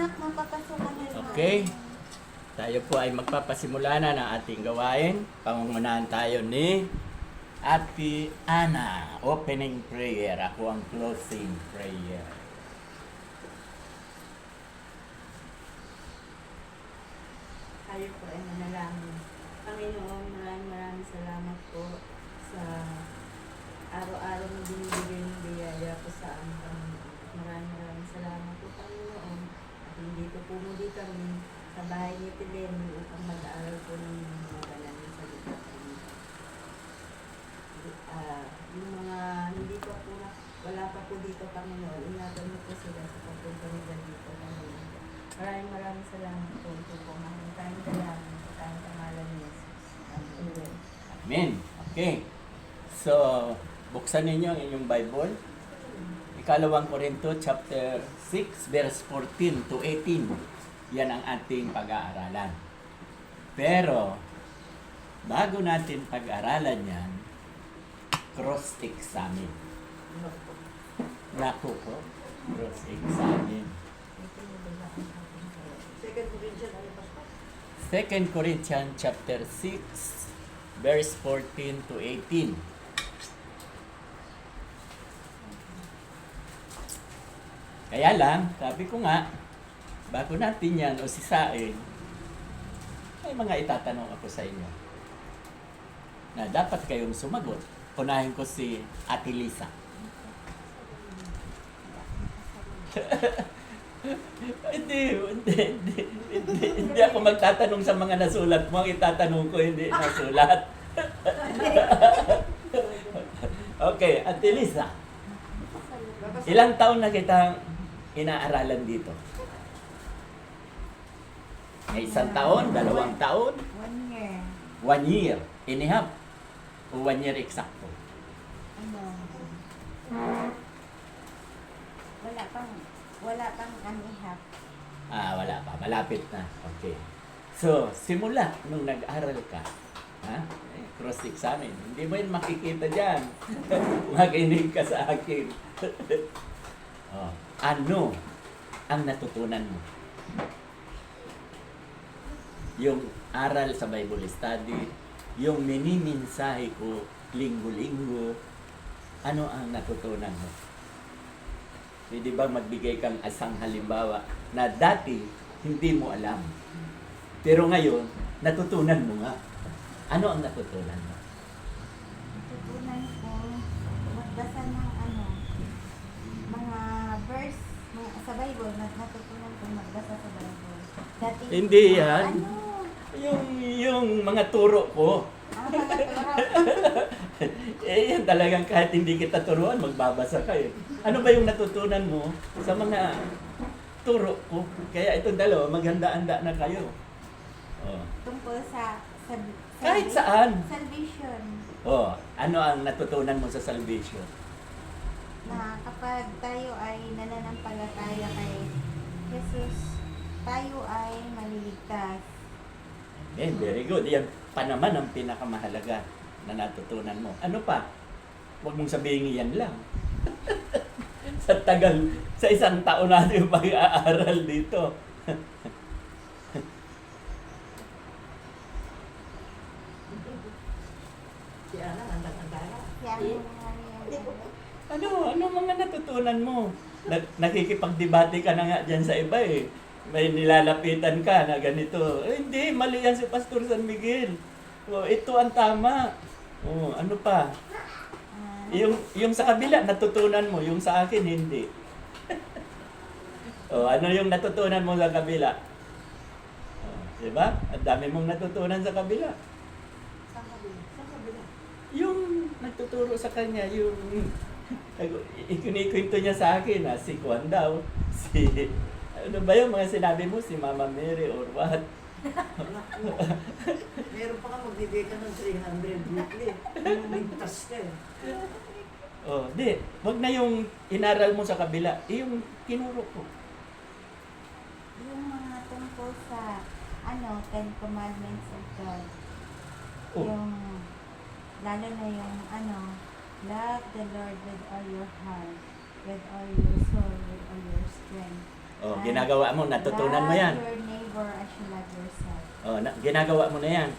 anak, mapapasukan na rin. Okay. Tayo po ay magpapasimula na ng ating gawain. Pangungunahan tayo ni Ate Ana. Opening prayer. Ako ang closing prayer. Tayo po ay manalangin. Panginoon, maraming salamat po sa araw-araw na binibigay ng biyaya po sa amin, Panginoon. Maraming salamat po, Panginoon. At hindi po pumuli kami sa bahay ni Pileni upang mag-aaral po ng mga banal na salita, Panginoon. Yung mga hindi pa po wala pa po dito, Panginoon, ingatan mo po sila sa pagpunta nila dito, Panginoon. Maraming salamat po. Ito po, maraming tayong salamat sa tayong pangalan ni Jesus. Amen. Amen. Okay. So, buksan ninyo ang inyong Bible. Ikalawang Korinto chapter 6 verse 14 to 18. Yan ang ating pag-aaralan. Pero, bago natin pag-aralan yan, cross-examine. Naku po, cross-examine. 2 Corinthians chapter 6 verse 14 to 18. Kaya lang, sabi ko nga, bago natin yan o sisain, may mga itatanong ako sa inyo na dapat kayong sumagot. Unahin ko si Ate Lisa. Hindi ako magtatanong sa mga nasulat mo. Ang itatanong ko hindi nasulat. Okay, Ate Lisa. Ilang taon na kitang inaaralan dito? May isang taon, 2 taon, 1 year. 1 year, and a half, o 1 year eksakto. Ano? Wala pang anihap. Wala pa. Malapit na. Okay. So, simula nung nag-aral ka, cross-examine. Hindi mo yun makikita dyan. Makinig ka sa akin. Ano ang natutunan mo? Yung aral sa Bible study, yung miniminsahe ko linggo-linggo, ano ang natutunan mo? Hindi ba magbigay kang asang halimbawa na dati hindi mo alam. Pero ngayon, natutunan mo nga. Ano ang natutunan mo? Natutunan ko magbasa ng mga verse sa Bible. Natutunan ko magbasa sa Bible. Dati, Hindi yan. Ano? Yung mga turo ko. Mga turo. Yan talagang kahit hindi kita turuan, magbabasa ka eh. Ano ba yung natutunan mo sa mga turo ko? Kaya itong dalawa, maghanda-handa na kayo. Tungkol sa Kahit saan. salvation. Ano ang natutunan mo sa salvation? Na kapag tayo ay nananampalataya kay Jesus, tayo ay maliligtas. Very good. Yan pa naman ang pinakamahalaga na natutunan mo. Ano pa? Huwag mong sabihin yan lang. Sa tagal, sa isang taon natin yung pag-aaral dito. Ano mga natutunan mo? Nakikipagdebate ka na nga dyan sa iba eh. May nilalapitan ka na ganito. Hindi, mali yan si Pastor San Miguel. Ito ang tama. Ano pa? Yung sa kabila, natutunan mo. Yung sa akin, hindi. Ano yung natutunan mo sa kabila? Diba? Ang dami mong natutunan sa kabila. Sa kabila. Yung nagtuturo sa kanya, yung ikinikwento niya sa akin, si Juan daw, ano ba yung mga sinabi mo, si Mama Mary or what? Meron pa ka magbibigay ka ng 300 weekly. Ligtas ka eh. Di. Wag na yung inaral mo sa kabila. Yung tinuro ko. Yung mga tungkol sa 10 Commandments of God. Yung, lalo na yung love the Lord with all your heart, with all your soul, with all your strength. Oh, ginagawa mo, natutunan mo yan. Love your neighbor as you love yourself. Oh, ginagawa mo na yan.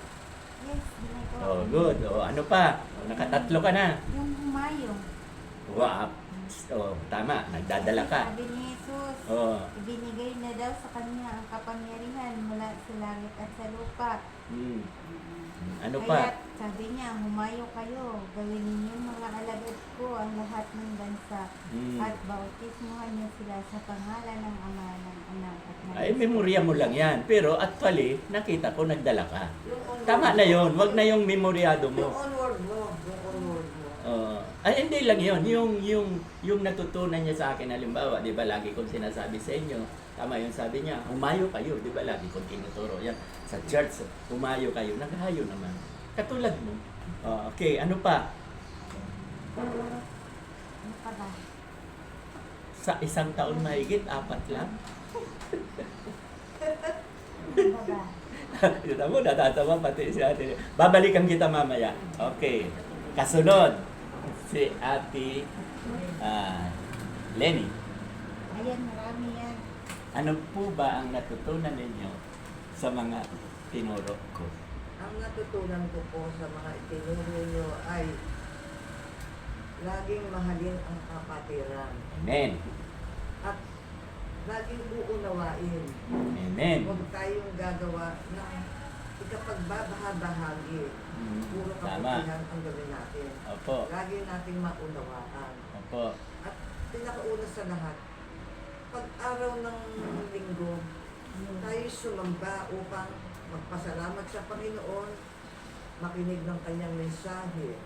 Yes, ginagawa Oh, ko. good. Oh, ano pa? Oh, nakatatlo ka na. Yung humayong. Wow. Oh, tama. Nagdadala ka. Sabi ni Jesus, Oh. ibinigay na daw sa kanya ang kapangyarihan mula sa langit at sa lupa. Hmm. Ano Kaya pa? sabi niya, humayo kayo, gawin ninyo mga alagad ko ang lahat ng bansa Hmm. at bautismuhan niyo sila sa pangalan ng Ama, ng Anak at ng Ay, memorya mo lang yan. Pero actually, nakita ko nagdala ka. Yung onward Tama na mo. yon. Wag na yung memoryado Yung mo. onward mo. Yung onward mo. Ay, hindi lang yun. Yung natutunan niya sa akin, halimbawa, di ba, lagi kong sinasabi sa inyo, tama yung sabi niya, humayo kayo, di ba, lagi kong tinuturo yan. Sa church, humayo kayo, naghayo naman. Katulad mo. Okay, ano pa? Ano pa ba? Sa isang taon mahigit, 4 lang. Ano pa ba? Kita mo, natatawa pati si ate. Babalikan kita mamaya. Okay. Kasunod, si ate Lenny. Ayan, marami yan. Ano po ba ang natutunan ninyo sa mga tinuro ko? Ang natutunan ko po sa mga itinuro nyo ay laging mahalin ang kapatiran Amen. at laging uunawain. Amen. Huwag tayong gagawa ng ikapagbabahabahagi. Puro Tama. kapatiran ang gawin natin. Opo. Lagi nating maunawaan. Opo. At pinakauna sa lahat, pag-araw ng linggo, tayo sumamba upang magpasalamat sa Panginoon, makinig ng kanyang mensahe.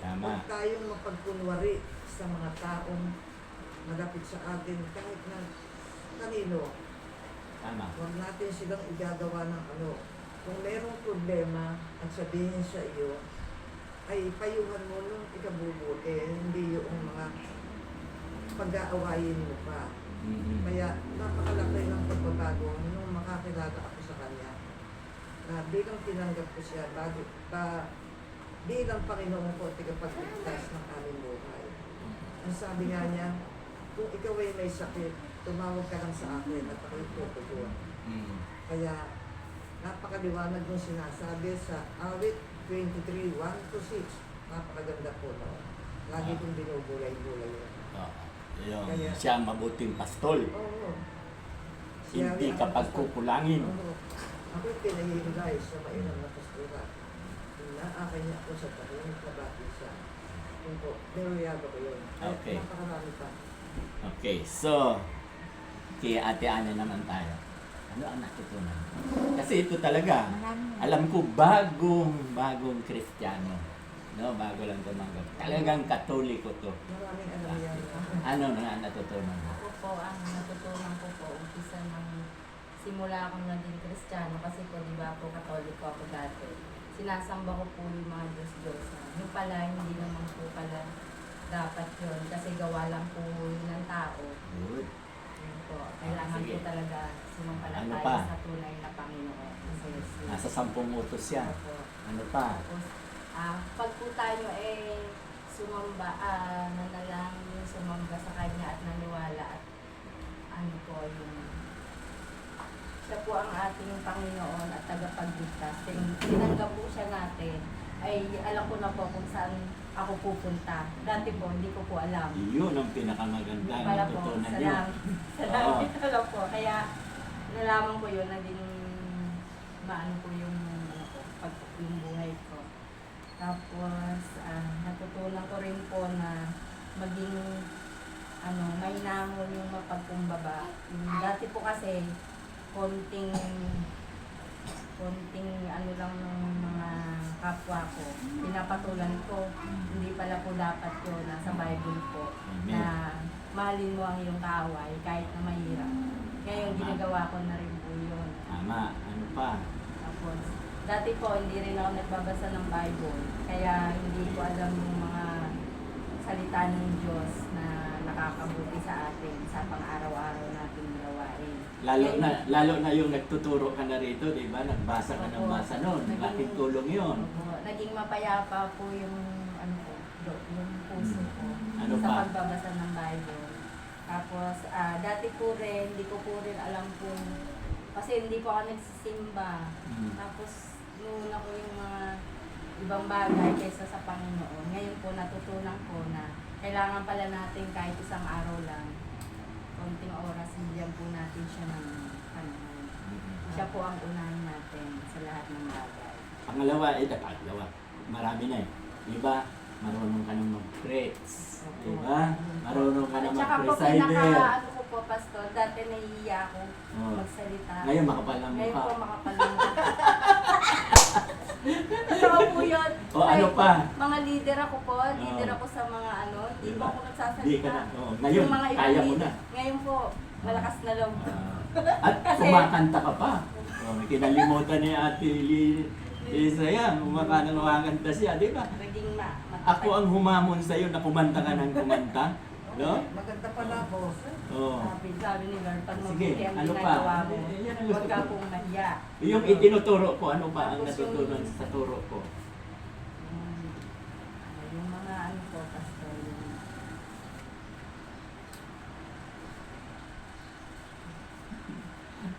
Tama. Huwag tayong mapagkunwari sa mga taong malapit sa atin kahit na kanino. Tama. Huwag natin silang igagawa ng ano. Kung merong problema at sabihin sa iyo, ay payuhan mo nung ikabubuti, hindi yung mga pag-aawayin mo pa. Mhm. Kaya napakalaki ng pagbabago nung makakilala ako sa kanya. Na bilang tinanggap ko siya, bilang Panginoon ko at tagapagligtas ng aming buhay. Ang sabi nga niya, kung ikaw ay may sakit, tumawag ka lang sa akin at ako'y tutugon. Mhm. Kaya napakaliwanag yung sinasabi sa awit 23:1-6. Napakaganda po no. Lagi kong binubulay-bulay yun. Yung Kaya- siya ang mabuting pastol. Oo. Hindi Siya- kapag kukulangin. Oo. Ako'y pinahihilay sa mainam na pastura. Inaakin niya ako sa tahimik na batisa. Yun po, memoryado ko yun. Kaya Okay. napakarami pa. Okay, so, kay Ate Ana naman tayo. Ano ang natutunan? Kasi ito talaga, Marami yan. alam ko bagong Kristiyano. No, bago lang tumanggap. Talagang Katoliko to. Maraming alam yan. Ano na natutunan mo? Ako po, ang natutunan ko po, umpisa ng simula akong naging Kristiyano kasi po, di ba po, Katoliko ako dati. Sinasamba ko po yung mga Diyos-Diyos na. Yung pala, hindi naman po pala dapat yun kasi gawa lang po yun ng tao. Good. Yun po, kailangan Sige. po talaga sumampalataya Ano pa? sa tunay na Panginoon. Kasi Nasa 10 utos yan. Opo. Ano pa? Tapos, pag po tayo sumamba, nanalangin, sumamba sa Kanya at naniwala at ano po yung siya po ang ating Panginoon at tagapagligtas. Tinanggap po siya natin, ay alam ko na po kung saan ako pupunta. Dati po, hindi ko po alam. Yun ang pinakamaganda Hindi na pala po, natutunan sa niyo. langit. Sa langit pala po. Kaya nalaman ko yun, naging maano po yung, ano ko, yung buhay ko. Tapos, natutunan ko rin po na maging mainamon yung mapagkumbaba. Dati po kasi, konting ano lang ng mga kapwa ko, pinapatulan ko, hindi pala po dapat yun, nasa Bible po, na mahalin mo ang iyong kaaway kahit na mahirap. Kaya yung ginagawa ko na rin po yun. Tama. Ano pa? Tapos, dati po hindi rin ako nagbabasa ng Bible, kaya hindi ko alam yung mga salita ng Diyos na nakakabuti sa atin sa pang-araw-araw nating gawain. Lalo na yung nagtuturo ka na rito, di ba? Nagbasa ka ng Opo. basa noon. Malaking tulong yun. Opo. Naging mapayapa po yung yung puso ko Ano sa pa? pagbabasa ng Bible. Tapos, dati po rin, hindi ko po rin alam kung, kasi hindi po ako nagsisimba. Tapos, nuna ko yung mga ibang bagay kaysa sa Panginoon. Ngayon po, natutunan ko na kailangan pala natin kahit isang araw lang, konting oras, bigyan po natin siya ng Panginoon. Siya po ang unahin natin sa lahat ng bagay. Pangalawa, pangalawa. Marami na eh. Diba? Marunong ka nang mag-preach. Diba? Marunong ka nang At saka po, mag-presider. ano ko po, Pastor, dati nahihiya ako Oh. magsalita. Ngayon, makapal ng Ngayon mukha. po, makapal ng mukha. Totoo po yun. O ano pa? Mga leader ako po, leader ako sa mga ano, hindi po Diba? ako nagsasalita. Di ka na. Oh. Ngayon, Yung mga ibang kaya mo leader, na. Ngayon po, malakas na loob. At Kasi- kumakanta ka pa. Oh, kinalimutan ni Ate Lisa yan. Kumakanta siya, di ba? Naging Ako ang humamon sa'yo na kumanta ka ng kumanta. No? Maganda pala, boss. Oh. Sabi ni Lord, pag Sige, mabuti ang ano pa? ginagawa mo, Yan ang huwag gusto ka ko. pong mahiya. Yung itinuturo ko, ano pa ang Tapos yung- natutunan sa turo ko? Yung mga ano po, Pastor, yung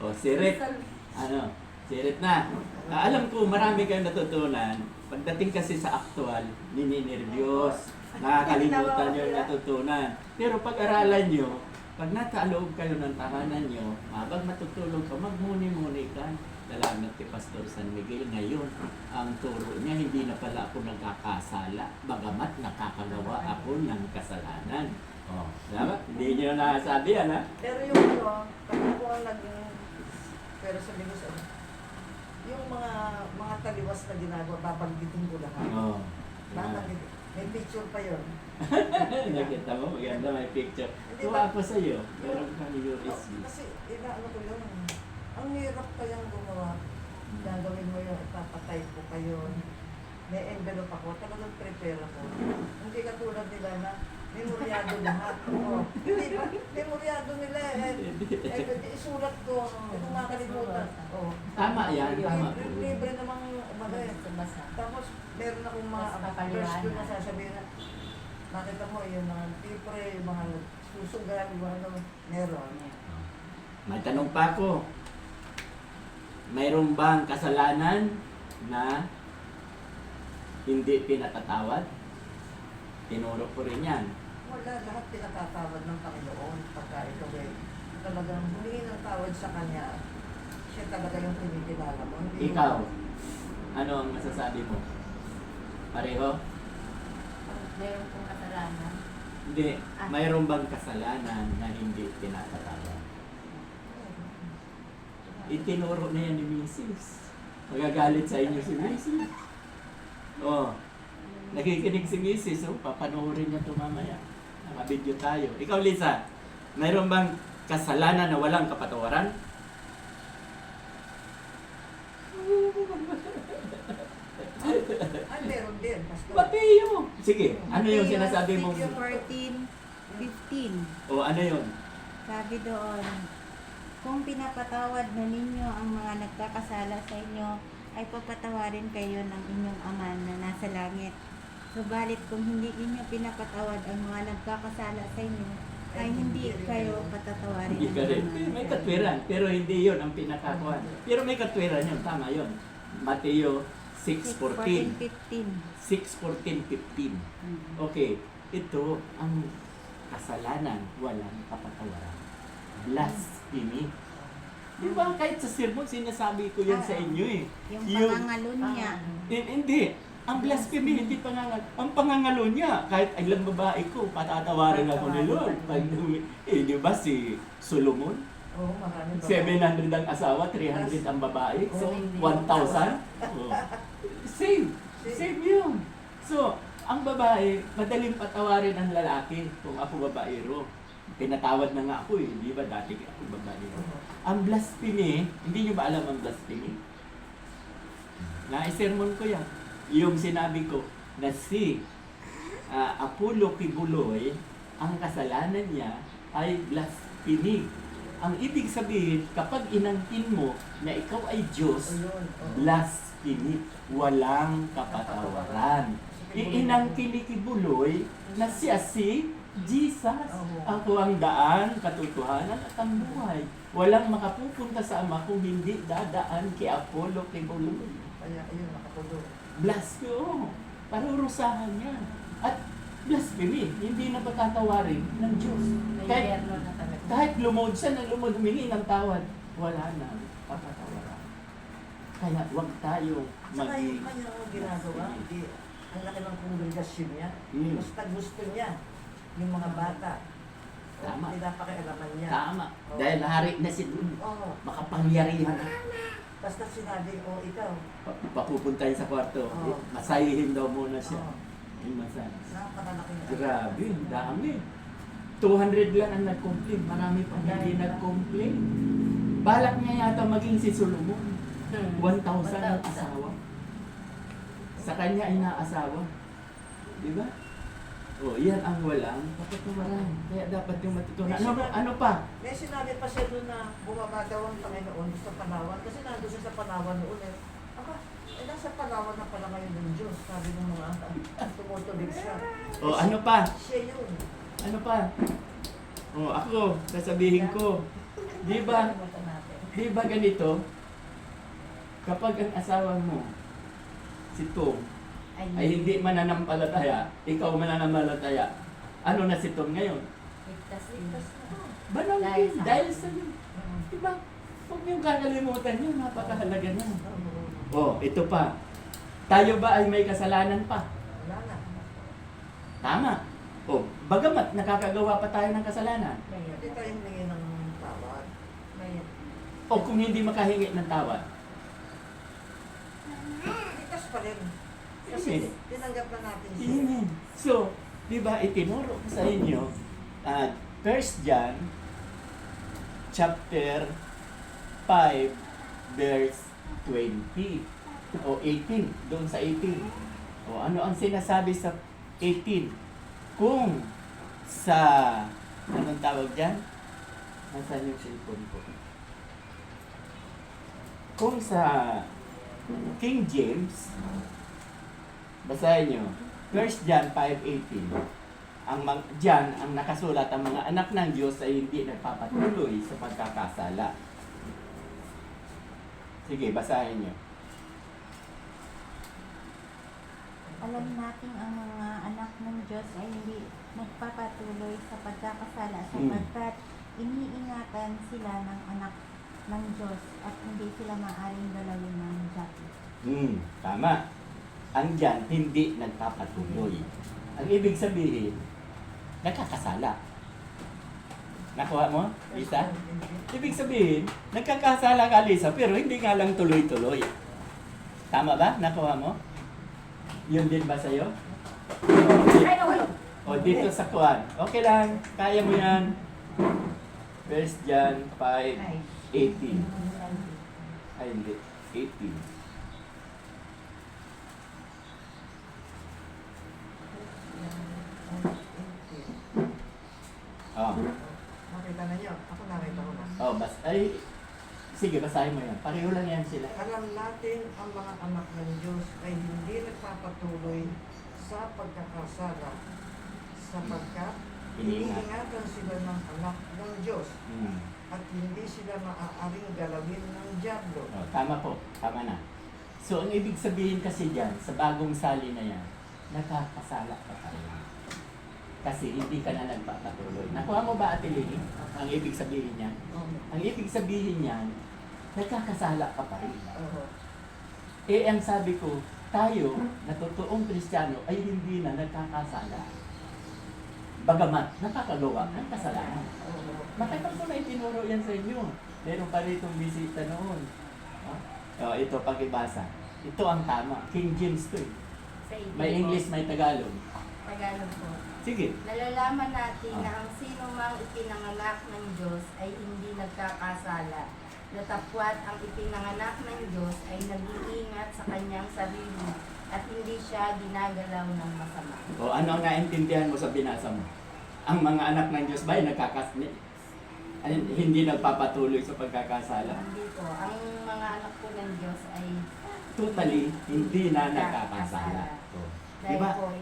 O, sirit. Ano? Sirit na. Alam ko, marami kayong natutunan. Pagdating kasi sa aktual, nininervyos. Nakakalimutan yung natutunan. Pero pag-aralan nyo, pag nakaloob kayo ng tahanan nyo, habang matutulog ka, magmuni-muni ka. Salamat kay Pastor San Miguel. Ngayon, ang turo niya, hindi na pala ako nagkakasala, bagamat nakakagawa ako ng kasalanan. Oh, diba? Hindi nyo nasabi yan, ha? Pero yung ano, kami po ang naging, pero sabi ko sa yung mga taliwas na ginagawa, babanggitin ko lahat. Oh. Babanggitin. May picture pa yun. Nakita mo, maganda may picture. Hindi Tuwa ba- ako sa iyo. Meron kang USB. Kasi, inaano ko yun. Ang hirap kayang gumawa. Gagawin mo yung ipapatay ko kayo. May envelope ako. Talagang prepare ako. Hindi katulad nila na memoryado lahat. Oh. Hindi ba? Memoryado nila isulat ko. Hindi ko makalimutan. Oh. Tama yan, tama. Libre namang umagay. basa. Tapos, meron akong mga Mas papaliwanag. verse doon na sasabihin na nakita mo yung mga tipre, yung mga susugal, yung ano, meron. May tanong pa ako. Mayroon bang kasalanan na hindi pinatatawad? Tinuro ko rin yan. Wala, lahat pinatatawad ng Panginoon pagka ikaw ay talagang humingi ng tawad sa Kanya. Siya talaga yung kinikilala mo. Hindi Ikaw, ano ang masasabi mo? Pareho? Meron pong kasalanan. Hindi. Mayroon bang kasalanan na hindi pinatatawad? Itinuro na yan ni Mrs. Magagalit sa inyo si Mrs. Oh, nakikinig si Mrs. Oh, papanoorin niya ito mamaya. Nakabidyo tayo. Ikaw, Lisa, mayroon bang kasalanan na walang kapatawaran? Ay, meron din, Pastor. Mateo! Sige, ano yung Mateo sinasabi mong... 14:15. O ano yun? Sabi doon, kung pinapatawad na ninyo ang mga nagkakasala sa inyo, ay papatawarin kayo ng inyong Ama na nasa langit. Subalit kung hindi inyo pinapatawad ang mga nagkakasala sa inyo, ay hindi kayo patatawarin Hindi ng ka rin. Ama. May katwiran, pero hindi yun ang pinakakuan. Pero may katwiran yun, tama yun. Mateo 6:14. 6:14-15. Okay, ito ang kasalanan, walang kapatawaran. Blasphemy. Di ba kahit sa sermon sinasabi ko yan sa inyo eh. Yung pangangalunya. Hindi. Ang blasphemy, hindi pangangal. Ang pangangalo niya, kahit ilang babae ko, patatawarin ako ni Lord. Pag, di ba si Solomon? Oo, marami ba? 700 ang asawa, 300 ang babae. So, 1,000. Oh. Same. Same yun. So, ang babae, madaling patawarin ang lalaki kung ako babaero. Pinatawad na nga ako eh. Di ba dati ako babaero? Ang blasphemy, hindi nyo ba alam ang blasphemy? Na-sermon ko yan. Yung sinabi ko na si Apollo Kibuloy, ang kasalanan niya ay blasphemy. Ang ibig sabihin, kapag inangkin mo na ikaw ay Diyos, Ayun, oo. blasphemy, walang kapatawaran. Iinangkin ni Kibuloy na siya si Jesus, Oo. ako ang daan, katotohanan at ang buhay. Walang makapupunta sa Ama kung hindi dadaan kay Apollo, kay Buloy. Kaya ayun, nakatulog. Blasphemy, parurusahan niya. At blasphemy, hindi na patatawarin ng Diyos. May Kahit, yerno na talaga. kahit lumod siya ng lumod, humingi ng tawad, wala na patatawaran. Kaya huwag tayo Saka yung kanyang ginagawa, hindi. Ang laki ng kongregasyon niya. Mm. Basta gusto niya, yung mga bata. Tama. Pinapakialaman niya. Tama. Oo. Dahil hari na si Oo. makapangyarihan. Basta sinabi, ikaw. Papupuntahin sa kwarto. Oo. Masayihin daw muna siya. Oo. Yung masaya. Napakalaki. Grabe, ang dami. 200 lang ang nag-complain. Marami pang hindi nag-complain. Balak niya yata maging si Solomon. 1,000 ang asawa. Sa kanya ay naasawa. Di ba? O, yan ang walang patatawaran. Kaya dapat yung matutunan. Ano pa? May sinabi pa siya doon na bumaba daw ang Panginoon sa Palawan. Kasi nandun siya sa Palawan noon eh. Nasa Palawan na pala ngayon ng Diyos. Sabi ng mga tumutubig siya. O, ano pa? Siya yun. Ano pa? O, ako, sasabihin ko. Di ba? Kalimutan natin. Di ba ganito? Kapag ang asawa mo, si Tom, ay hindi mananampalataya, ikaw mananampalataya, ano na si Tom ngayon? Ligtas. Banal Dahil din, sa- dahil sa diba? Huwag niyong kakalimutan yun, napakahalaga na. Oh, ito pa. Tayo ba ay may kasalanan pa? Wala na. Tama. Oh, bagamat nakakagawa pa tayo ng kasalanan. Hindi tayo humingi ng tawad. O kung hindi makahingi ng tawad. Likas pa rin. Kasi Amen. tinanggap na natin siya. Amen. So, di ba, itinuro ko sa inyo, 1 John, chapter 5, verse 20, o 18, doon sa 18. O ano ang sinasabi sa 18? Kung sa, anong tawag dyan? Nasaan yung cellphone ko? Kung sa King James, basahin nyo, 1 John 5:18. Diyan, ang nakasulat, ang mga anak ng Diyos ay hindi nagpapatuloy sa pagkakasala. Sige, basahin nyo. Alam natin ang mga anak ng Diyos ay hindi nagpapatuloy sa pagkakasala sapagkat iniingatan sila ng anak ng Diyos at hindi sila maaaring galawin ng dati. Tama. Ang diyan, hindi nagpapatuloy. Ang ibig sabihin, nagkakasala. Nakuha mo, Lisa? Ibig sabihin, nagkakasala ka, Lisa, pero hindi nga lang tuloy-tuloy. Tama ba? Nakuha mo? Yun din ba sa'yo? O dito sa kuwan. Okay lang, kaya mo yan. 1 John 5:18. Ay, hindi. 18. Oh. Nakita na niyo. Ako nakita ko na. Oh, sige, basahin mo yan. Pareho lang yan sila. Alam natin ang mga anak ng Diyos ay hindi nagpapatuloy sa pagkakasala sapagkat iniingatan sila ng anak ng Diyos at hindi sila maaaring galawin ng diablo. Oh, tama po. Tama na. So, ang ibig sabihin kasi dyan, sa bagong sali na yan, nakakasala ka pa rin. Kasi hindi ka na nagpapatuloy. Nakuha mo ba, Ate Lily? Ang ibig sabihin niyan? Ang ibig sabihin niyan, nagkakasala ka pa rin. Eh, ang sabi ko, tayo, na totoong Kristiyano, ay hindi na nagkakasala. Bagamat, nakakagawa ng kasalanan. Matagal ko na itinuro yan sa inyo. Meron pa ritong bisita noon. Ito, pakibasa. Ito ang tama. King James to eh. Sa ibig May po. English, may Tagalog. Tagalog po. Sige. Nalalaman natin na ang sino mang ipinanganak ng Diyos ay hindi nagkakasala. Natapwat ang ipinanganak ng Diyos ay nag-iingat sa kanyang sarili at hindi siya ginagalaw ng masama. O ano ang naintindihan mo sa binasa mo? Ang mga anak ng Diyos ba ay hindi nagpapatuloy sa pagkakasala? Hindi po. Ang mga anak po ng Diyos ay Totally, hindi na nagkakasala. O, dahil diba? po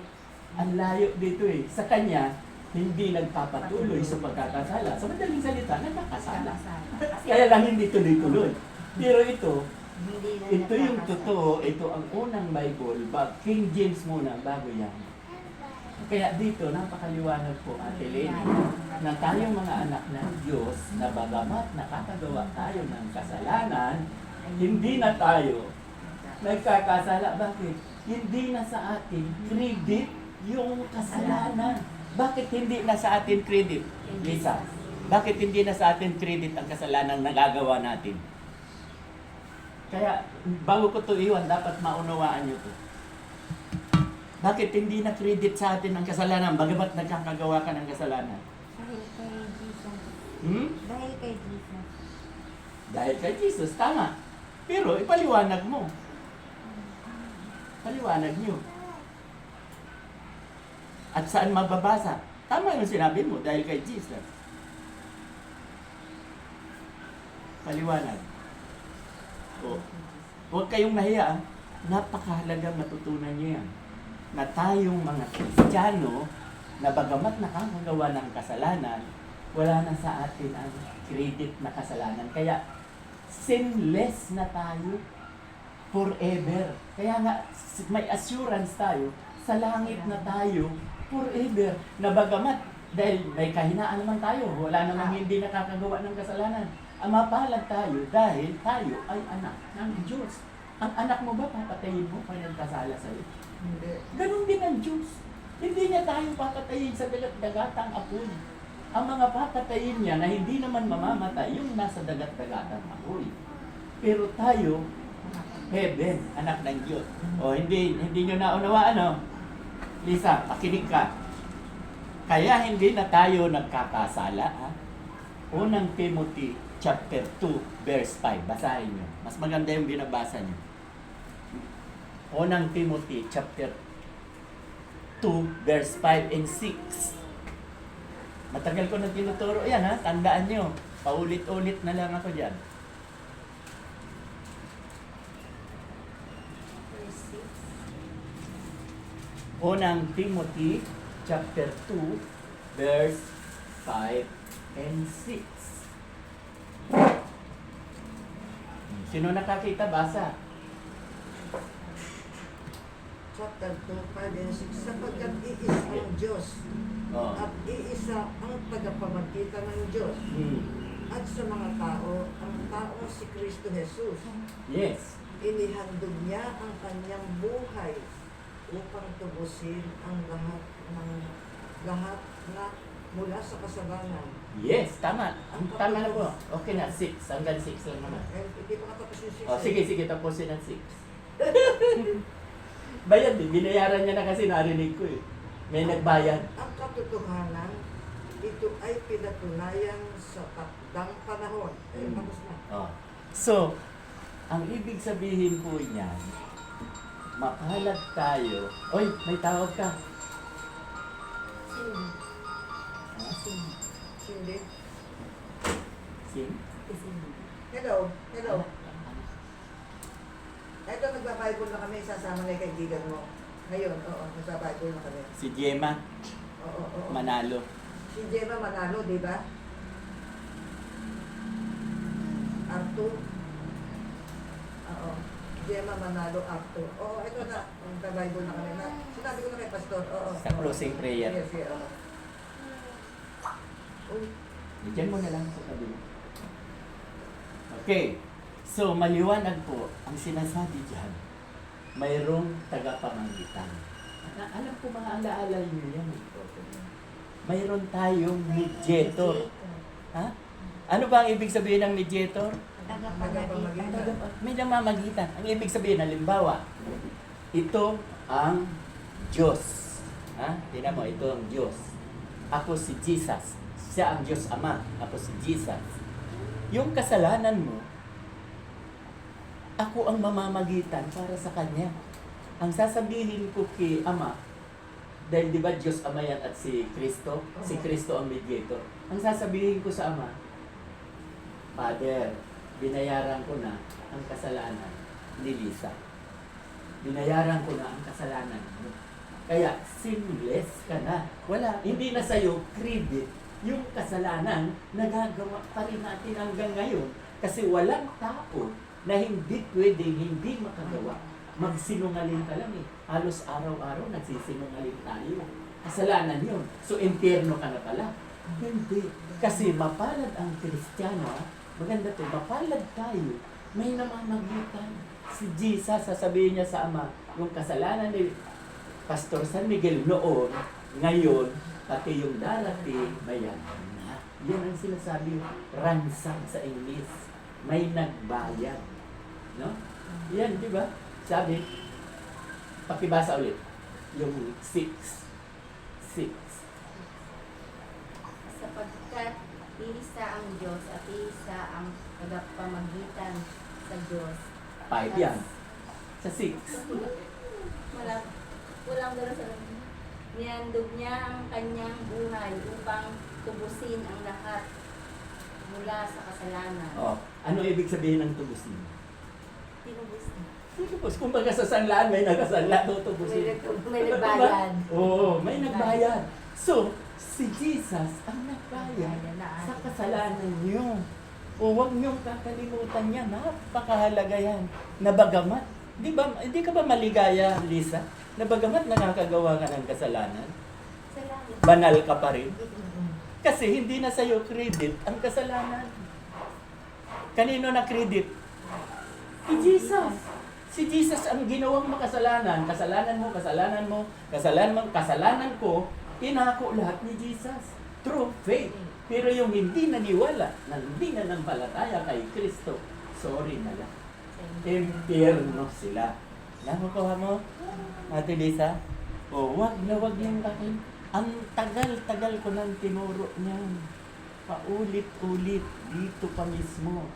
Ang layo dito eh. Sa kanya, hindi nagpapatuloy sa pagkakasala. Sa madaling salita, nagkakasala. Kasi Kaya lang hindi tuloy-tuloy. Pero hindi na ito yung nakakasala. totoo, ito ang unang Bible, King James muna, bago yan. Kaya dito, napakaliwanag po, Ate Lady, na tayong mga anak ng Diyos, na bagamat nakakagawa tayo ng kasalanan, hindi na tayo nagkakasala. Bakit? Hindi na sa atin credit yung kasalanan. Bakit hindi na sa atin credit, Lisa? Bakit hindi na sa atin credit ang kasalanan na nagagawa natin? Kaya, bago ko ito iwan, dapat maunawaan nyo to. Bakit hindi na credit sa atin ang kasalanan, bagamat nagkakagawa ka ng kasalanan? Dahil kay Jesus. Hmm? Dahil kay Jesus. Dahil kay Jesus, tama. Pero ipaliwanag mo. Paliwanag nyo. At saan mababasa? Tama yung sinabi mo, dahil kay Jesus. Paliwanag. O, huwag kayong nahiya. Napakahalagang matutunan nyo yan. Na tayong mga Kristiyano, na bagamat nakakagawa ng kasalanan, wala na sa atin ang credit na kasalanan. Kaya, sinless na tayo forever. Kaya nga, may assurance tayo, sa langit na tayo forever. Na bagamat, dahil may kahinaan naman tayo, wala namang hindi nakakagawa ng kasalanan. Ang mapalad tayo dahil tayo ay anak ng Diyos. Ang anak mo ba, papatayin mo kung nagkasala sa'yo? Hindi. Ganon din ang Diyos. Hindi niya tayo papatayin sa dagat-dagatang apoy. Ang mga papatayin niya na hindi naman mamamatay, yung nasa dagat-dagatang apoy. Pero tayo, heaven, anak ng Diyos. O hindi nyo naunawaan, no? Lisa, pakinig ka. Kaya hindi na tayo nagkakasala, ha? Unang Timothy chapter 2, verse 5. Basahin nyo. Mas maganda yung binabasa nyo. Unang Timothy chapter 2, verse 5 and 6. Matagal ko na tinuturo yan, ha? Tandaan nyo. Paulit-ulit na lang ako dyan. Verse 6. Unang Timothy chapter 2, verse 5 and 6. Sino nakakita? Basa. Chapter 2, 5 and 6. Sapagkat iisa ang Diyos Oh. at iisa ang tagapamagitan ng Diyos at sa mga tao, ang taong si Kristo Jesus. Yes. Inihandog niya ang kanyang buhay upang tubusin ang lahat na mula sa kasalanan. Yes, tama. Tama na po. Okay na, 6. Hanggang 6 lang naman. Hindi pa katapos yung 6. Oh, sige, tapusin ang 6. Bayad din. Binayaran niya na kasi narinig ko eh. May nagbayad. Ang katotohanan, ito ay pinatunayan sa takdang panahon. Tapos na. Oh. So, ang ibig sabihin po niyan, mapalad tayo. Oy, may tawag ka. Sino? Ha? Sino? Hindi. Sing? Sino? Hello. Ito, nagbabible na kami. Sasama na yung kaibigan mo. Ngayon, oo, nagbabible na kami. Si Gemma Oo. Manalo. Si Gemma Manalo, di ba? Arthur. Oo. Gemma Manalo, Arthur. Oo, ito na. Nagbabible na kami. Sinabi ko na kay Pastor. Oo. Sa closing prayer. Yes, yes. Oo. Uy. Diyan mo na lang sa tabi. Okay. So, maliwanag po ang sinasabi dyan. Mayroong tagapamagitan. Alam ko mga alaala nyo yan. Mayroon tayong mediator. Ha? Ano ba ang ibig sabihin ng mediator? Tagapamagitan. May namamagitan. Ang ibig sabihin, halimbawa, ito ang Diyos. Ha? Tingnan mo, ito ang Diyos. Ako si Jesus. Siya ang Diyos Ama. Ako si Jesus. Yung kasalanan mo, ako ang mamamagitan para sa Kanya. Ang sasabihin ko kay Ama, dahil di ba Diyos Ama yan at si Kristo? Si Kristo ang mediator. Ang sasabihin ko sa Ama, Father, binayaran ko na ang kasalanan ni Lisa. Binayaran ko na ang kasalanan mo. Kaya sinless ka na. Wala, hindi na sa'yo credit yung kasalanan nagagawa pa rin natin hanggang ngayon. Kasi walang tao na hindi pwedeng hindi makagawa. Magsinungaling ka lang eh. Halos araw-araw nagsisinungaling tayo. Kasalanan yun. So, impyerno ka na pala. Hindi. Kasi mapalad ang Kristiyano. Maganda to, mapalad tayo. May namamagitan. Si Jesus, sasabihin niya sa Ama, yung kasalanan ni Pastor San Miguel noon, ngayon, pati yung darating, mayaman na. Yan ang sinasabi, ransom sa English. May nagbayad. No? Yan, di ba? Sabi, pakibasa ulit. Yung 6. Sapagkat iisa ang Diyos at iisa ang tagapamagitan sa Diyos. 5 yan. Sa 6. Walang gano'n sa nihandog niya ang kanyang buhay upang tubusin ang lahat mula sa kasalanan. Oh, ano ibig sabihin ng tubusin? Tinubos niya. Tubos. Kung baga sa sanlaan, may nagasanla, tutubusin. May nagbayad. Oo, may nagbayad. So, si Jesus ang nagbayad sa kasalanan niyo. O huwag niyong kakalimutan yan. Napakahalaga yan. Nabagamat. Di ka ba maligaya, Lisa? Nabagamat nakakagawa ka ng kasalanan, Salamat. banal ka pa rin. Kasi hindi na sa'yo credit ang kasalanan. Kanino na credit? Si Jesus. Si Jesus ang ginawang makasalanan. Kasalanan mo, kasalanan ko, inako lahat ni Jesus. Through faith. Pero yung hindi naniwala, na hindi nanampalataya kay Kristo, sorry na lang. Impyerno sila. Nakukuha mo, Ate Lisa? O, wag yung kakin. Ang tagal-tagal ko nang tinuro niyan. Paulit-ulit dito pa mismo.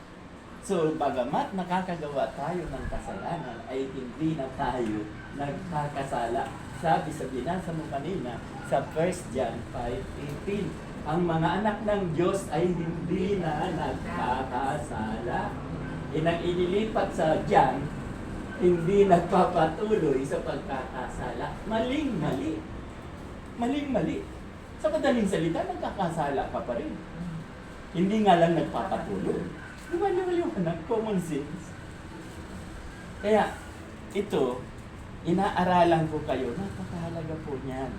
So, bagamat nakakagawa tayo ng kasalanan, ay hindi na tayo nagkakasala. Sabi sa binasa mo kanina, sa 1 John 5:18, ang mga anak ng Diyos ay hindi na nagkakasala. Inang inilipat sa John, hindi nagpapatuloy sa pagkakasala. Maling-mali. Maling-mali. Sa madaling salita, nagkakasala ka pa rin. Hindi nga lang nagpapatuloy. Liwanag, common sense. Kaya, ito, inaaralan ko kayo, napakahalaga po niyan.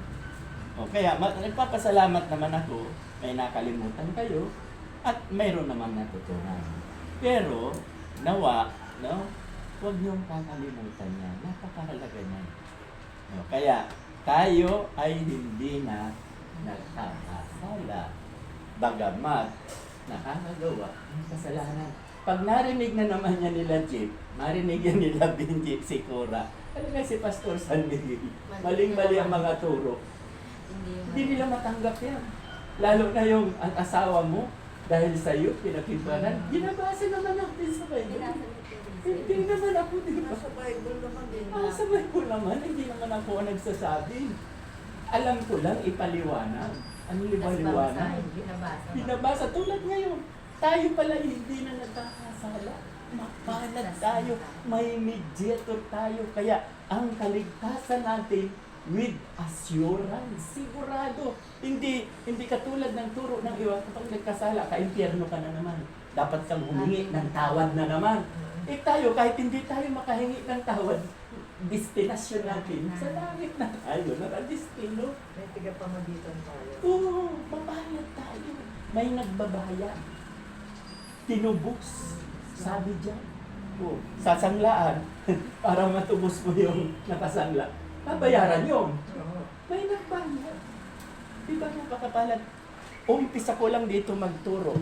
O, kaya, nagpapasalamat naman ako, may nakalimutan kayo, at mayroon naman natutunan. Pero, nawa, no, huwag niyong kakalimutan yan. Napakahalaga niyan. O, kaya, tayo ay hindi na nagkakasala. Bagamat, nakakagawa ng kasalanan. Pag narinig na naman yan nila Jeep, marinig yan nila Benji, si Cora, ano nga si Pastor San Miguel, maling-mali ang mga turo. Hindi nila matanggap yan. Lalo na yung ang asawa mo, dahil sa iyo, pinakibanan, ginabasa naman natin sa Bible. Hindi naman ako, di ba? Nasa Bible naman din. Sa Bible naman, hindi naman ako ang nagsasabi. Alam ko lang, ipaliwanag. Ano liwanag? Binabasa. Tulad ngayon, tayo pala hindi na nagkakasala. Mapalad tayo. May mediator tayo. Kaya ang kaligtasan natin with assurance. Sigurado. Hindi katulad ng turo ng iba. Kapag nagkasala, ka-impyerno ka na naman. Dapat kang humingi ng tawad na naman. Tayo, kahit hindi tayo makahingi ng tawad, destinasyon natin, sa langit na tayo, nakadestino. May tigapamagitan tayo. Oo, mabayad tayo. May nagbabayad. Tinubos. Sabi dyan. Oh, sasanglaan. Para matubos mo yung nakasangla. Babayaran yun. Oo. May nagbayad. Diba napakapalad? Umpisa ko lang dito magturo.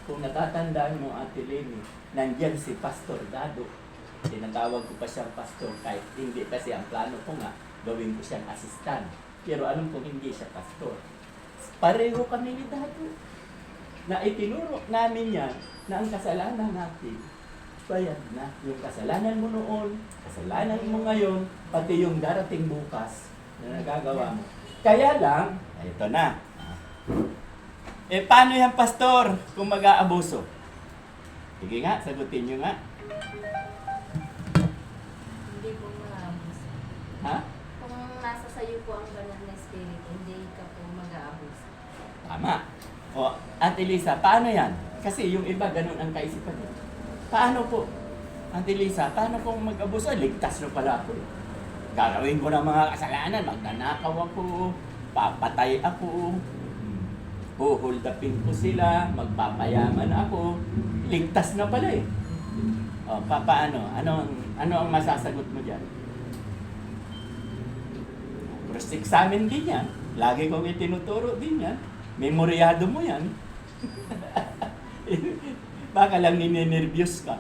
Kung natatandaan mo, Ate Lenny, nandyan si Pastor Dado. Tinatawag ko pa siyang pastor kahit hindi kasi ang plano ko nga gawin ko siyang assistant. Pero alam kong hindi siya pastor. Pareho kami ni Dado. Na itinuro namin yan na ang kasalanan natin, bayad na. Yung kasalanan mo noon, kasalanan mo ngayon, pati yung darating bukas na nagagawa mo. Kaya lang, ito na. Paano yan, pastor, kung mag-aabuso? Sige nga, sagutin nyo nga. Hindi po maabos. Ha? kung nasa sayo po ang banal na espiritu, hindi ka po mag-aabos. Tama. O, Ate Lisa, paano yan? Kasi yung iba, ganun ang kaisipan niya. Paano po? Ate Lisa, paano kung mag-abuso? Ligtas na pala ako. Gagawin ko ng mga kasalanan, magnanakaw ako, papatay ako, huhuldapin ko sila, magpapayaman ako. Ligtas na pala eh. O, paano? Ano ang masasagot mo dyan? Cross-examine din yan. Lagi kong itinuturo din yan. Memoryado mo yan. Baka lang ninenervyos ka.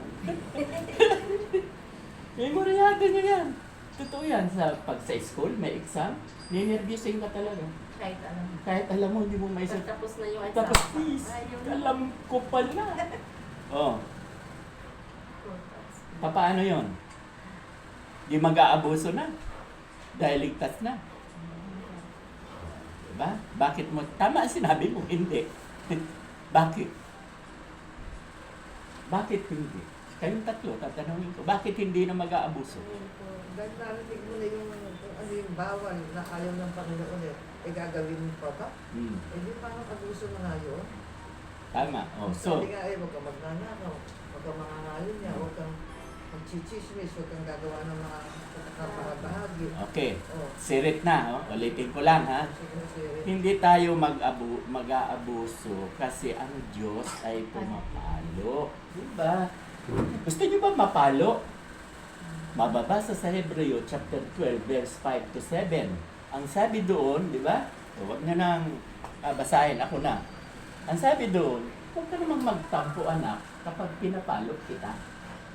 Memoryado nyo yan. Totoo yan. Sa school, may exam, ninervyusin ka talaga. Kahit alam mo. Kahit alam mo, hindi mo may Tapos na yung exam. Tapos, please, Ayun. alam ko pala. Oh, paano yon? Di mag-aabuso na. Dahil ligtas na. Diba? Bakit mo? Tama ang sinabi mo, hindi. Bakit? Bakit hindi? Kayong tatlo, tatanungin ko, bakit hindi na mag-aabuso? Dahil narinig mo na yung kung ano yung bawal na ayaw ng Panginoon eh gagawin mo pa ba? Eh di parang abuso na nga yun. Tama. Oh, so, Sabi nga huwag kang magnanakaw, huwag kang mangangayon niya, huwag kang magchichismis, huwag kang gagawa ng mga kapahagi. okay. Oh. Sirit na. Oh. Ulitin ko lang ha. Hindi tayo mag-aabuso kasi ang Diyos ay pumapalo. Diba? Gusto niyo ba mapalo? Mababasa sa Hebreo chapter 12 verse 5 to 7. Ang sabi doon, di ba? Huwag na nang basahin, ako na. Ang sabi doon, huwag ka namang magtampo anak kapag pinapalo kita.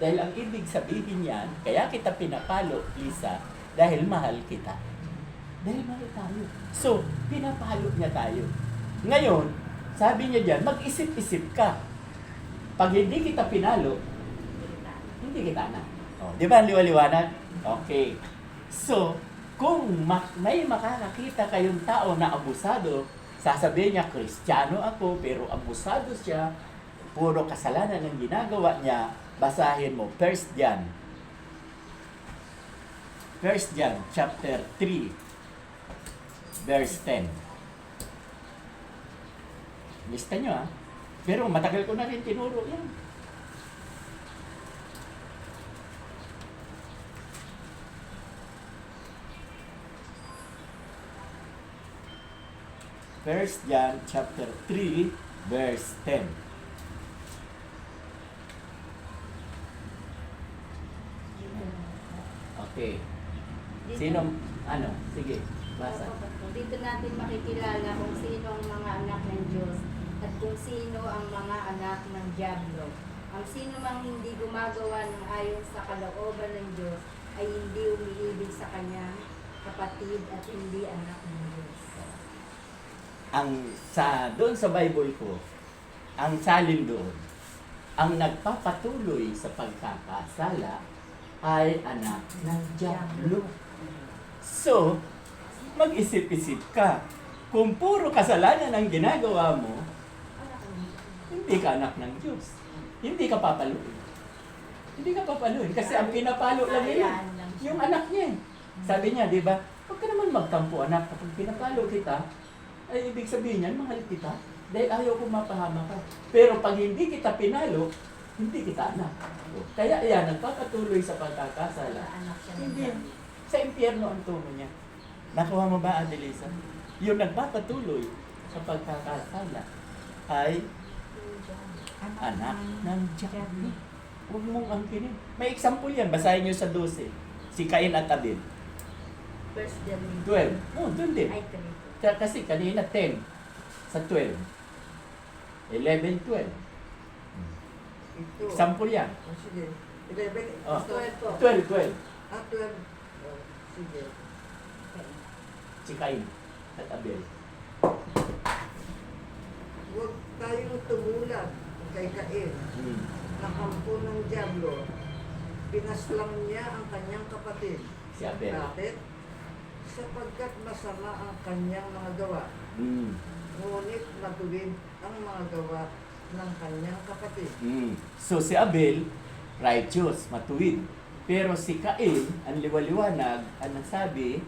Dahil ang ibig sabihin yan, kaya kita pinapalo, Lisa, dahil mahal kita. Dahil mahal tayo. So, pinapalo niya tayo. Ngayon, sabi niya dyan, mag-isip-isip ka. Pag hindi kita pinalo, hindi kita na. Oh, di ba ang liwaliwanag? Okay. So, kung may makakakita kayong tao na abusado, sasabihin niya, Kristiyano ako, pero abusado siya, puro kasalanan ang ginagawa niya, basahin mo, 1 John. 1 John, chapter 3, verse 10. Lista nyo ah. Pero matagal ko na rin tinuro yan. First John chapter 3 verse 10. Okay. Sino ano? Sige, basa. Dito natin makikilala kung sino ang mga anak ng Diyos at kung sino ang mga anak ng Diablo. Ang sino mang hindi gumagawa ng ayon sa kalooban ng Diyos ay hindi umiibig sa kanyang kapatid at hindi anak ng Diyos. Doon sa Bible ko, ang salin doon, ang nagpapatuloy sa pagkakasala ay anak ng Diablo. So, mag-isip-isip ka. Kung puro kasalanan ang ginagawa mo, hindi ka anak ng Diyos. Hindi ka papaluin. Hindi ka papaluin. Kasi ang pinapalo lang nila, yung anak niya. Sabi niya, di ba, huwag ka naman magtampo anak. Kapag pinapalo kita, ay ibig sabihin niyan, mahal kita. Dahil ayaw ko mapahama ka. Pero pag hindi kita pinalo, hindi kita anak. Kaya yan, nagpapatuloy sa pagkakasala. Hindi. Sa impyerno ang tumo niya. Nakuha mo ba, Adelisa? Yung nagpapatuloy sa pagkakasala ay anak ng Diablo. Huwag mong angkinin. May example yan. Basahin nyo sa 12. Si Cain at Abel. First John 12. Oh, doon din. ay 3. Kasi kanina 10 sa 12. 11, 12. Ito. Example yan. Oh, sige. 11. Oh. 12 po. 12, 12. 12. Oh, sige. Si Cain at Abel. Huwag tayong tumulat kay Cain. Na kampo ng Diablo. Pinaslang niya ang kanyang kapatid. Si Abel. Bakit? Sapagkat masama ang kanyang mga gawa. Ngunit matuwid ang mga gawa ng kanyang kapatid. So si Abel, righteous, matuwid. Pero si Cain, ang liwaliwanag, ang nagsabi,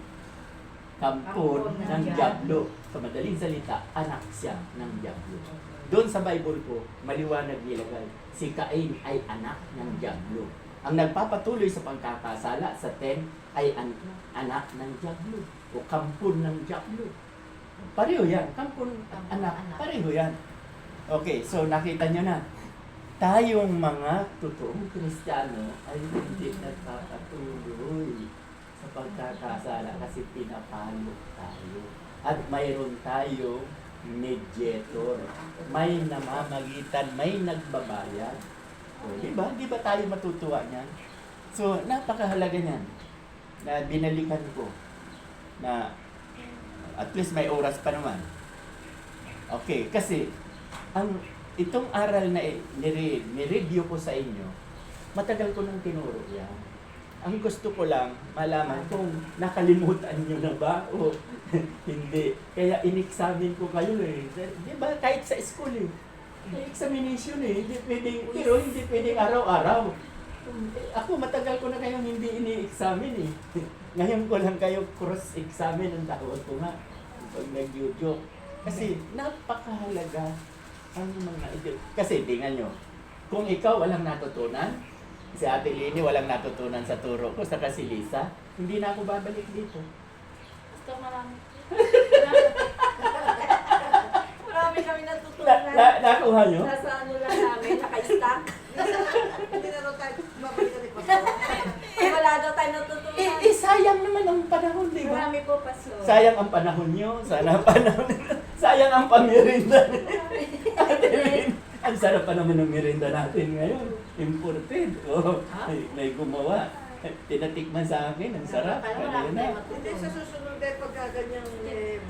Kampon Kampon ng ng Diablo. Sa madaling salita, anak siya ng Diablo. Doon sa Bible po, maliwanag nilagay, si Cain ay anak ng Diablo. Ang nagpapatuloy sa pagkakasala sa 10 ay anak ng Diablo o kampon ng Diablo. Pareho yan. Kampon, anak. Pareho yan. Okay, so nakita nyo na. Tayong mga totoong Kristiyano ay hindi nagpapatuloy sa pagkakasala kasi pinapalo tayo. At mayroon tayong mediator. May namamagitan, may nagbabayad. O, di ba? Di ba tayo matutuwa niyan? So, napakahalaga niyan na binalikan ko na at least may oras pa naman. Okay, kasi itong aral na ni-review ko sa inyo, matagal ko nang tinuro yan. Ang gusto ko lang malaman kung nakalimutan nyo na ba o hindi. Kaya in-examine ko kayo eh. Di ba? Kahit sa school eh. May examination eh. Hindi pwedeng, pero hindi pwedeng araw-araw. Ako matagal ko na kayong hindi ini-examine eh. Ngayon ko lang kayo cross-examine ang tawag ko nga. Pag nag-YouTube. Kasi napakahalaga ang mga ito. Kasi tingnan nyo, kung ikaw walang natutunan, si Ate Lini walang natutunan sa turo ko, saka si Lisa, hindi na ako babalik dito. Gusto marami. Marami kami natutunan. Nakuha nyo? Nasa ano lang namin, naka-stack. Hindi na raw tayo babalikan ni Pastor. Wala daw tayo natutunan. Sayang naman ang panahon, di ba? Marami po paso. Sayang ang panahon nyo, sana panahon sayang ang pamirinda. Ate Lini, ang sarap pa naman ng merinda natin ngayon. Imported. Oh, may gumawa. Tinatikman sa akin, ang sarap. Kaya na. Hindi sa susunod eh, pagka ganyang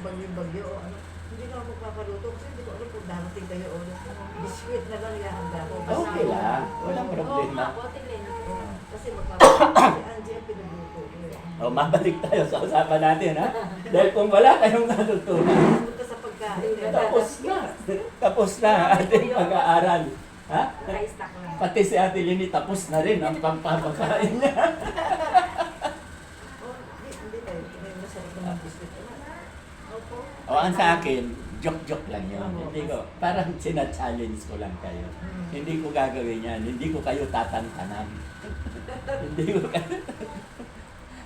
bagyo-bagyo o ano, hindi na ako magpapaluto kasi hindi ko alam kung darating kayo o biscuit na lang ihahanda ko. Okay lang. Walang problema. Oo, Botilin. Kasi magpapaluto si Angie ang pinagluto ko. O, mabalik tayo sa usapan natin, ha? Dahil kung wala kayong natutunan, Punta sa pagkain. tapos na. Tapos na ating pag-aaral. Ha? Naka-stack lang. Pati si Ate Lini, tapos na rin ang pampapakain niya. Oh, hindi tayo. May masarap naman biscuit. Opo. O, ang sa akin, joke-joke lang yun. Hindi ko, parang sina-challenge ko lang kayo. Hindi ko gagawin yan. Hindi ko kayo tatantanan. Hindi ko kayo...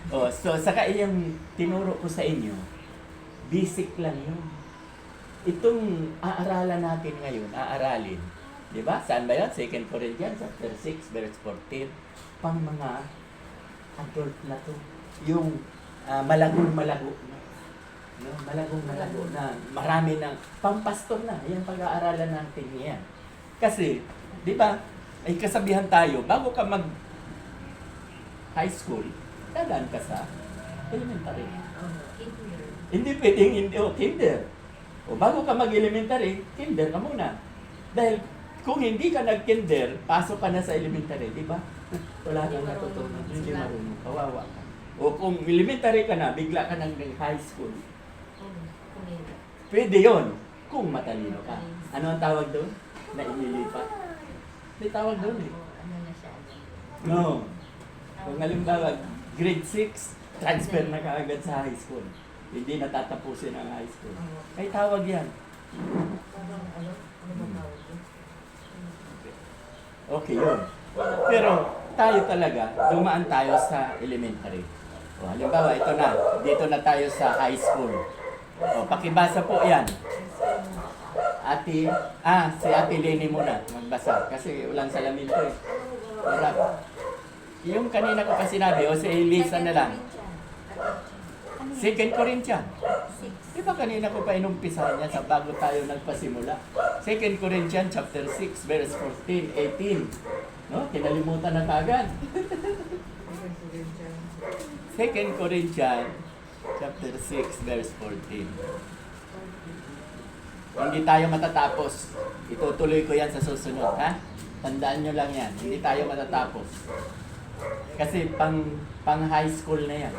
O, so, saka yung tinuro ko sa inyo, basic lang yun. Itong aaralan natin ngayon, aaralin. Di ba? Saan ba yan? 2 Corinthians chapter 6, verse 14. Pang mga adult na to. Yung malagong-malago na. No? Malagong-malago na. Marami ng pampastor na. Yan pag-aaralan natin yan. Kasi, di ba, ay kasabihan tayo, bago ka mag high school, dadaan ka sa elementary. Hindi pwedeng hindi, kinder. O bago ka mag-elementary, kinder ka muna. Dahil kung hindi ka nag-kinder, pasok ka na sa elementary, di ba? Wala kang natutunan. Hindi marunong. Kawawa ka. O kung elementary ka na, bigla ka nang high school. Pwede yon kung matalino ka. Ano ang tawag doon? Na inilipat? May tawag doon eh. Ano na siya? No. Kung halimbawa, grade 6, transfer na kaagad sa high school. Hindi natatapusin ang high school. May tawag yan. Parang ano ba tawag ko? Okay, yun. Pero tayo talaga, dumaan tayo sa elementary. O, halimbawa, ito na. Dito na tayo sa high school. O, pakibasa po yan. Si Ate Lini muna magbasa. Kasi walang salamin to eh. Wala. Yung kanina ko pa sinabi, o si Elisa na lang. 2 Corinthians. Di ba kanina ko pa inumpisahan yan sa bago tayo nagpasimula? 2 Corinthians chapter 6, verse 14, 18. No? Kinalimutan na kagad. 2 Corinthians chapter 6, verse 14. Hindi tayo matatapos. Itutuloy ko yan sa susunod, ha? Tandaan nyo lang yan. Hindi tayo matatapos. Kasi pang high school na yan.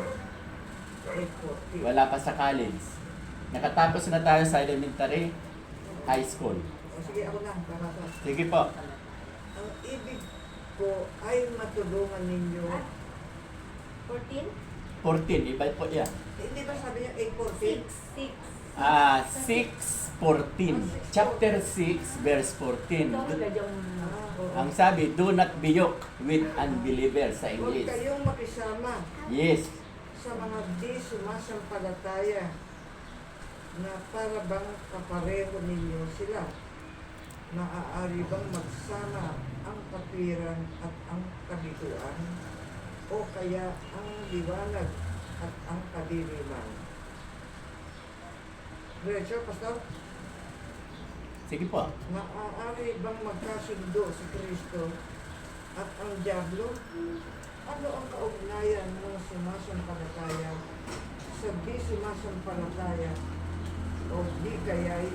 Wala pa sa college. Nakatapos na tayo sa elementary, high school. Sige, ako lang. Sige po. Ang ibig ko ay matulungan ninyo. 14? 14, iba po yan. Hindi ba sabi niya 8:14? 6:14. Chapter 6, verse 14. Ito talagang Ang sabi, do not be yoked with unbelievers sa Huwag English. kayong makisama Yes. sa mga di sumasampalataya na para bang kapareho ninyo sila. Maaari bang magsama ang katwiran at ang kabiguan o kaya ang liwanag at ang kadiliman? Diretso, Pastor? Sige po. Maaari bang magkasundo si Kristo at ang Diablo? Ano ang kaugnayan ng sumasampalataya sa di sumasampalataya o di kaya'y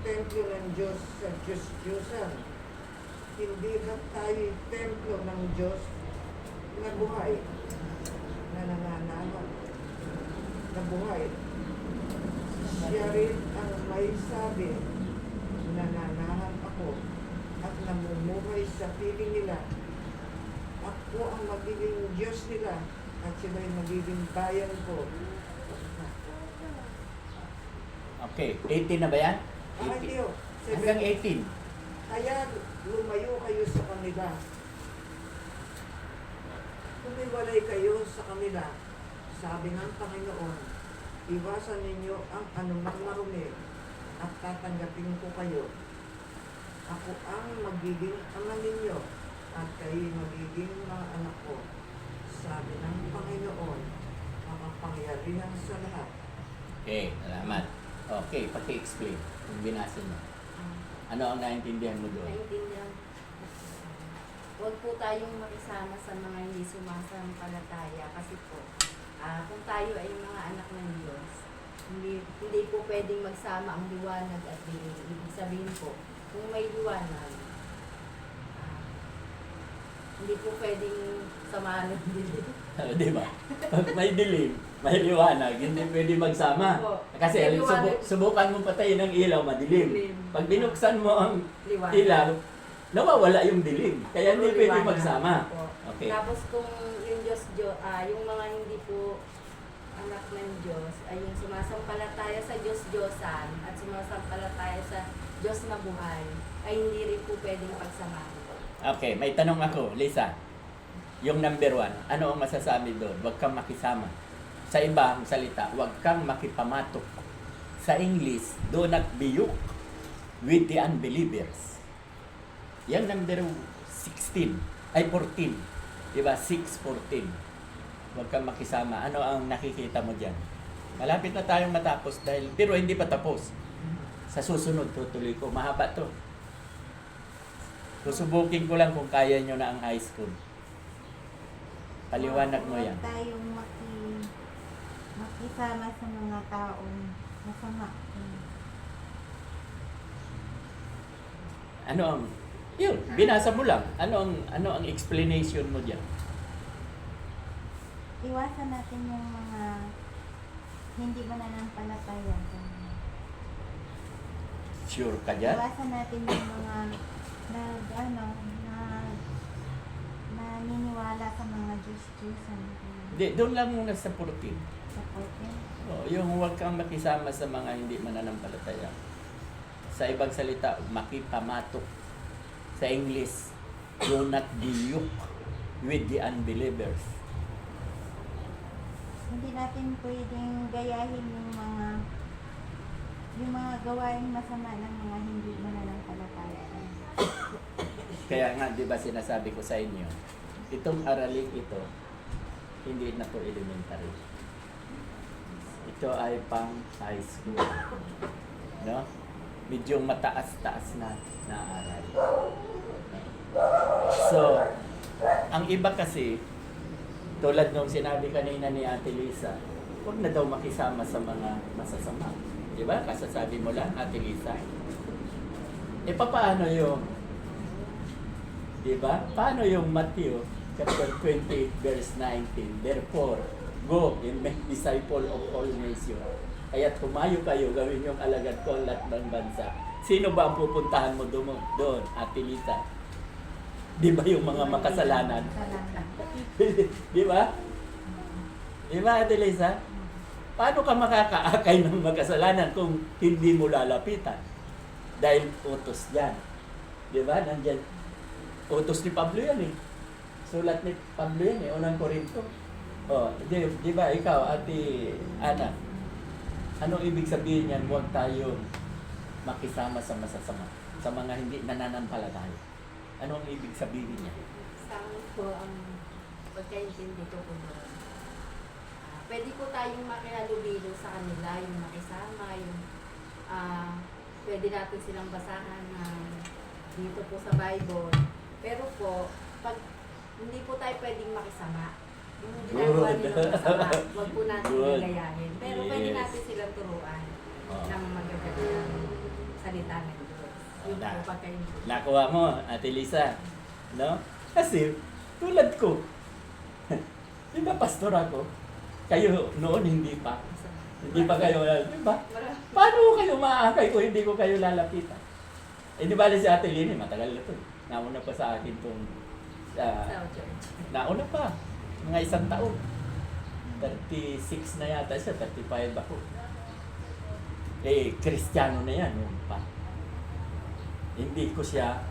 templo ng Diyos sa Diyos-Diyosan? Hindi ba tayo templo ng Diyos na buhay, na nananahan, na buhay? Siya rin ang may sabi, nananahan ako at namumuhay sa piling nila. Ako ang magiging Diyos nila at sila'y magiging bayan ko. Okay, 18 na ba yan? Hindi o. Hanggang 18. Kaya lumayo kayo sa kanila. Kumiwalay kayo sa kanila. Sabi ng Panginoon, iwasan ninyo ang anumang marumi at tatanggapin ko kayo. Ako ang magiging ama ninyo at kayo magiging mga anak ko. Sabi ng Panginoon, makapangyarihan sa lahat. Okay, salamat. Okay, paki-explain kung binasa mo. Ano ang naintindihan mo doon? Naintindihan. Huwag po tayong makisama sa mga hindi sumasampalataya kasi po, kung tayo ay mga anak ng Diyos, hindi po pwedeng magsama ang liwanag at dilim. Ibig sabihin po, kung may liwanag, hindi po pwedeng samahan ng dilim. Di ba? Pag may dilim, may liwanag, hindi pwede magsama. Opo. Kasi May liwanag. subukan mo patayin ng ilaw, madilim. Dilim. Pag binuksan mo ang Liwanag. ilaw, nawawala yung dilim. Kaya hindi Puro pwede liwanag. magsama. Opo. Okay. Tapos kung yung yung mga hindi po anak ng Diyos ay yung sumasampalataya sa Diyos-Diyosan at sumasampalataya sa Diyos na buhay ay hindi rin po pwedeng pagsamahan. Okay, may tanong ako, Lisa. Yung number 1, ano ang masasabi doon? Huwag kang makisama. Sa ibang salita, huwag kang makipamatok. Sa English, do not be yoked with the unbelievers. Yan number 16, ay 14. Diba? 6:14. Huwag kang makisama. Ano ang nakikita mo dyan? Malapit na tayong matapos pero hindi pa tapos. Sa susunod, tutuloy ko. Mahaba to. Susubukin ko lang kung kaya nyo na ang high school. Paliwanag mo yan. Huwag tayong makisama sa mga taong masama. Ano ang yun, binasa mo lang. Ano ang explanation mo diyan? Iwasan natin yung mga hindi mananampalataya. Sure ka diyan? Iwasan natin yung mga naniniwala sa mga Diyos-Diyosan. Hindi, doon lang muna sa 14. Supportin. Oh, yung huwag kang makisama sa mga hindi mananampalataya. Sa ibang salita, makipamatok. Sa English, do not be yoked with the unbelievers. Hindi natin pwedeng gayahin yung mga gawain masama ng mga hindi mananampalataya. Kaya nga, di ba sinasabi ko sa inyo, itong aralin ito, hindi na to elementary. Ito ay pang high school. No? Medyo mataas-taas na aral. So, ang iba kasi, tulad nung sinabi kanina ni Ate Lisa, huwag na daw makisama sa mga masasama. Di ba? Kasasabi mo lang, Ate Lisa. E paano yung, di ba? Paano yung Matthew chapter 20 verse 19? Therefore, go and make disciple of all nations. Kaya tumayo kayo, gawin yung alagad ko lahat ng bansa. Sino ba ang pupuntahan mo doon, Ate Lisa? Di ba yung mga makasalanan? Salamat. Di ba? Di ba, Ate Lisa? Paano ka makakaakay ng magkasalanan kung hindi mo lalapitan? Dahil utos yan. Di ba? Nandyan. Utos ni Pablo yan eh. Sulat ni Pablo yan eh. Unang Korinto. Oh, di ba ikaw, Ate Ana? Anong ibig sabihin yan? Huwag tayong makisama sa masasama. Sa mga hindi nananampalataya. Anong ibig sabihin niya? Sa akin po, ang pagkaintindi ko po doon, pwede po tayong makihalubilo sa kanila, yung makisama, yung pwede natin silang basahan dito po sa Bible. Pero po, pag hindi po tayo pwedeng makisama, yung ginagawa Good. nilang masama, huwag po natin Good. gagayahin. Pero pwede Yes. natin silang turuan Oh. ng magagandang salita ng Diyos. Yung Na- po pagkaintindi. Nakuha mo, Ate Lisa. No? Kasi, tulad ko. Di ba pastor ako? Kayo noon hindi pa. Hindi pa kayo, di ba? Paano kayo maaakay kung hindi ko kayo lalapitan? Eh, di ba si Ate Lini, matagal na to. Nauna pa sa akin itong, Sa church. nauna pa, mga isang taon. 36 na yata siya, 35 ako. Eh, Kristiyano na yan noon pa. Hindi ko siya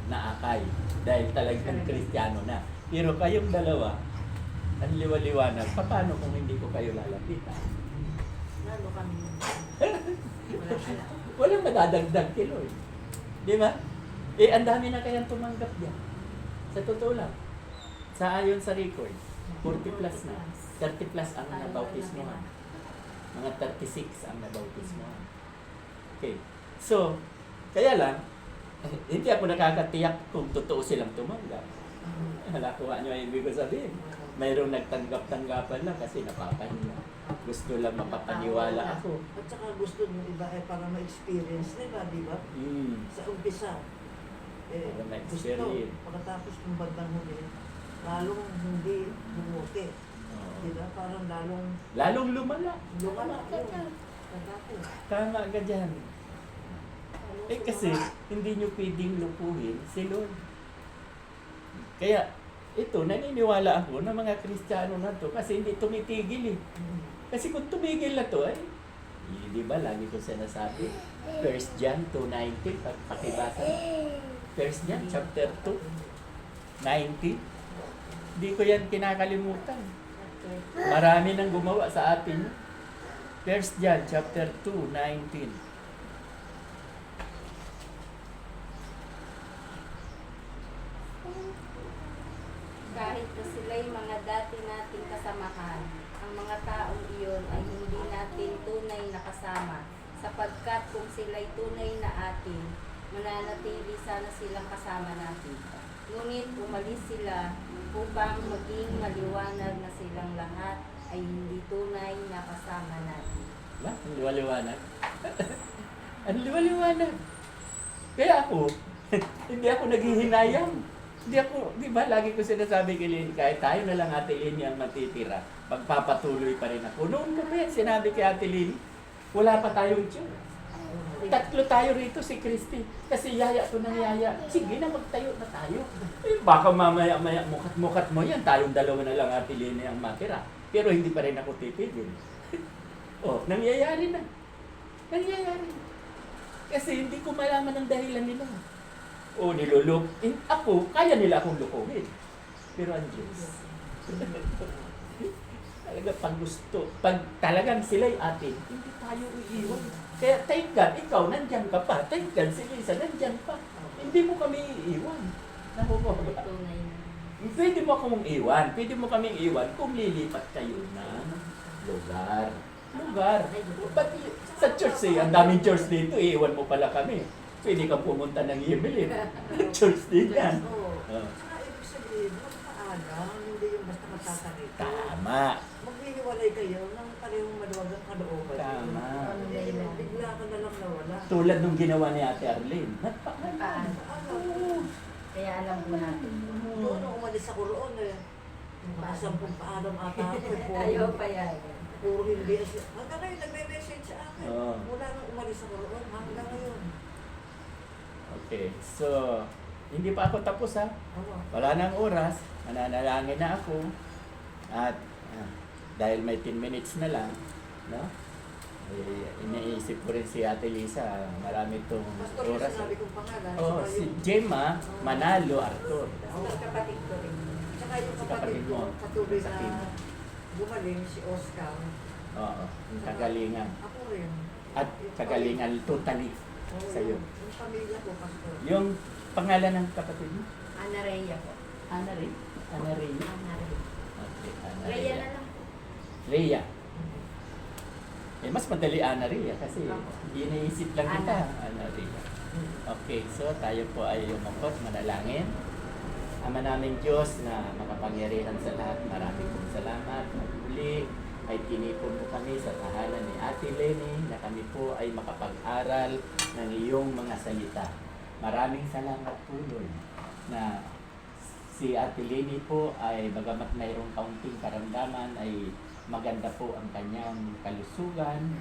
naakay dahil talagang Kristiyano na. Pero kayong dalawa, ang liwa-liwanag, paano kung hindi ko kayo lalapitan? Lalo kami. Wala pala. Walang madadagdag kilo eh. Di ba? Eh, ang dami na kayang tumanggap diyan. Sa totoo lang. Sa ayon sa record, 40 plus na. 30 plus ang nabautismohan. Mga 36 ang nabautismohan. Okay. So, kaya lang, hindi ako nakakatiyak kung totoo silang tumanggap. Nakuha nyo ang ibig ko sabihin. Mayroong nagtanggap-tanggapan lang kasi napapahiya. Gusto lang mapapaniwala ako. At saka gusto ng iba para ma-experience nila, di ba? Sa umpisa. Para Gusto, ma-experience. pagkatapos ng bandang huli, lalong hindi bumuti. Oo. Di ba? Parang lalong Lalong lumala. lumala Tama ka yun. dyan. Pagkako. Tama ka dyan. Eh kasi, hindi nyo pwedeng lukuhin si Lord. Kaya, ito, naniniwala ako na mga Kristiyano na to kasi hindi tumitigil eh. Kasi kung tumigil na to, di ba, lagi ko sinasabi, 1 John 2:19, pakibasa. 1 John chapter 2, 19. Hindi ko yan kinakalimutan. Marami nang gumawa sa atin. 1 John chapter 2, 19. Kahit po sila'y mga dati nating kasamahan, ang mga taong iyon ay hindi natin tunay na kasama, sapagkat kung sila'y tunay na atin, mananatili sana silang kasama natin. Ngunit umalis sila upang maging maliwanag na silang lahat ay hindi tunay na kasama natin. Ba? Ang liwaliwanag. Ang liwaliwanag. Kaya ako, hindi ako naghihinayang. Hindi ako, di ba, lagi ko sinasabi kay Lini, kahit tayo na lang Ate Lini ang matitira, magpapatuloy pa rin ako. Noon ko pa yan, sinabi kay Ate Lini, wala pa tayong Diyos. Tatlo tayo rito, si Christy. Kasi yaya ko ng yaya. Sige na, magtayo na tayo. Eh, baka mamaya-maya, mukat-mukat mo yan. Tayong dalawa na lang Ate Lini ang matira. Pero hindi pa rin ako tipidin. Oh, nangyayari na. Nangyayari na. Kasi hindi ko malaman ang dahilan nila. O nilulok. Ako, kaya nila akong lukuhin. Pero ang Diyos. Talaga pag gusto, pag talagang sila'y atin, hindi tayo iiwan. Kaya thank God, ikaw nandyan ka pa. Thank God, si Lisa nandyan pa. Hindi mo kami iiwan. Nakuha ba? Tunay na. Pwede mo akong iwan. Pwede mo kaming iwan kung lilipat kayo ng lugar. Lugar. Ba't sa church eh, ang daming church dito, iiwan mo pala kami. Pwede kang pumunta ng Evelyn. Church din yan. Oo. Oh. Saka ibig sabihin, magpaalam, hindi yung basta magtatarito. Tama. Maghihiwalay kayo ng parehong maluwagang kalooban. Tama. Bigla ka na lang nawala. Tulad nung ginawa ni Ate Arlene. Paano? Ano? Kaya alam po natin. Doon nung umalis ako roon mga 10 paalam ata ako. Ayaw pa yan. Puro hindi. Hanggang ngayon, nagme-message sa akin. Oo. Mula nung umalis ako roon, hanggang ngayon. Okay, so, hindi pa ako tapos ha. Oo. Wala nang oras. Mananalangin na ako. At dahil may 10 minutes na lang, no? Iniisip ko rin si Ate Lisa, marami itong Pastor yung oras. sinabi kong pangalan. Oh, saka si yung- Gemma Manalo Arthur. Tapos kapatid ko rin. Tsaka yung Si kapatid kapatid ko, mo. patuloy Sa na team. gumaling, si Oscar. Oo, kagalingan. Ako rin. At kagalingan totally Oo, sa'yo. yung pamilya ko, Pastor. Yung pangalan ng kapatid mo? Ana Rhea po. Ana Ray? Ana Ray? Ana Rhea. Okay, Ana Rhea Rhea. na lang po. Rhea. Mas madali Ana Rhea kasi Ako. iniisip lang kita. Ana. Ana Rhea. Okay, so tayo po ay umangkot, manalangin. Ama naming Diyos na makapangyarihan sa lahat, maraming pong salamat. Muli ay tinipon mo kami sa tahanan ni Ate Lenny na kami po ay makapag-aral ng iyong mga salita. Maraming salamat po, Lord, na si Ate Lenny po ay bagamat mayroong kaunting karamdaman ay maganda po ang kanyang kalusugan.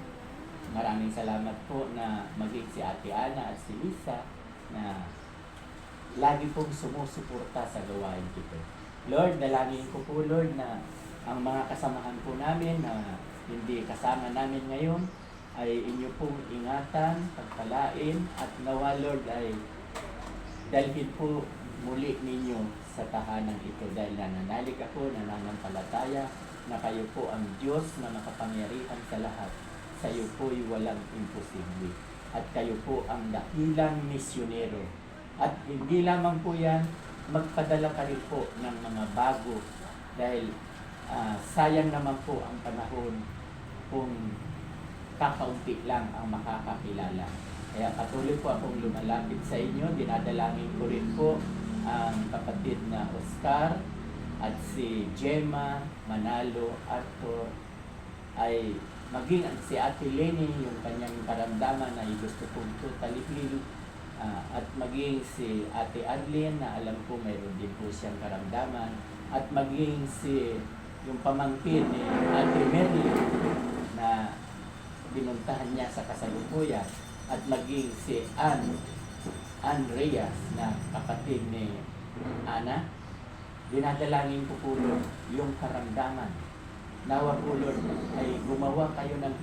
Maraming salamat po na maging si Ate Ana at si Lisa na lagi pong sumusuporta sa gawain ito. Lord, dalangin ko po, Lord, na ang mga kasamahan po namin na hindi kasama namin ngayon ay inyo pong ingatan, pagpalain, at nawa, Lord, ay dalhin po muli ninyo sa tahanan ito dahil nananalig ako, nananampalataya na kayo po ang Diyos na makapangyarihan sa lahat. Sa iyo po'y walang imposible. At kayo po ang dakilang misyonero. At hindi lamang po yan, magpadala ka rin po ng mga bago dahil sayang naman po ang panahon kung kakaunti lang ang makakakilala. Kaya patuloy po akong lumalapit sa inyo. Dinadalangin ko rin po ang kapatid na Oscar at si Gemma Manalo Arthur ay maging ang si Ate Lenny yung kanyang karamdaman ay gusto kong totally heal. At maging si Ate Adlin na alam ko mayroon din po siyang karamdaman at maging si yung pamangkin ni Ate Merlin na binuntahan niya sa kasalukuyan at maging si Ann Reyes na kapatid ni Ana. Dinadalangin ko po Lord yung karamdaman. Nawa po Lord ay gumawa kayo ng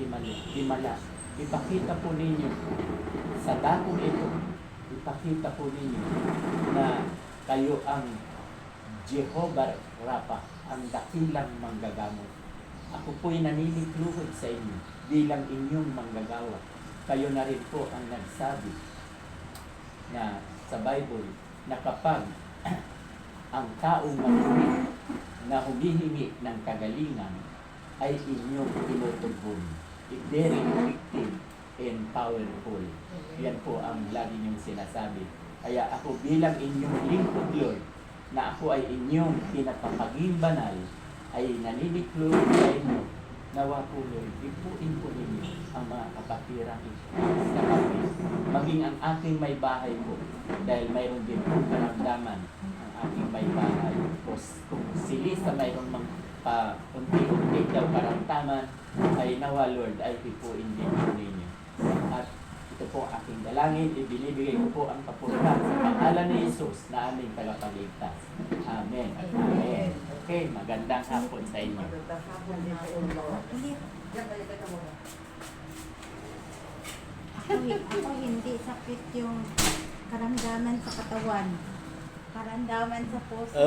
himala. Ipakita po ninyo sa dakong ito, ipakita po ninyo na kayo ang Jehovah Rapha, ang dakilang manggagamot. Ako po'y naninikluhod sa inyo bilang inyong manggagawa. Kayo na rin po ang nagsabi na sa Bible na kapag ang taong maghingi na humihingi ng kagalingan ay inyong tinutugon. Very effective and powerful. Yan po ang lagi niyong sinasabi. Kaya ako bilang inyong lingkod, Lord, na ako ay inyong pinapapaging banal, ay naniniklo sa inyo. Nawa po, Lord, ipuin po ninyo ang mga kapatiran sa kami. Maging ang aking may bahay po, dahil mayroon din po karamdaman ang aking may bahay. Kung si Lisa mayroon unti-unti daw karamdaman, ay nawa, Lord, ay ipuin din po ninyo. At ito po ang aking dalangin, ibinibigay ko po ang kapurihan sa pangalan ni Jesus na aming tagapagligtas. Amen at amen. Okay, magandang hapon sa inyo. Magandang hapon din sa inyo. Ulit. Yan, balik ka muna. Ako hindi sakit yung karamdaman sa katawan. Karamdaman sa puso.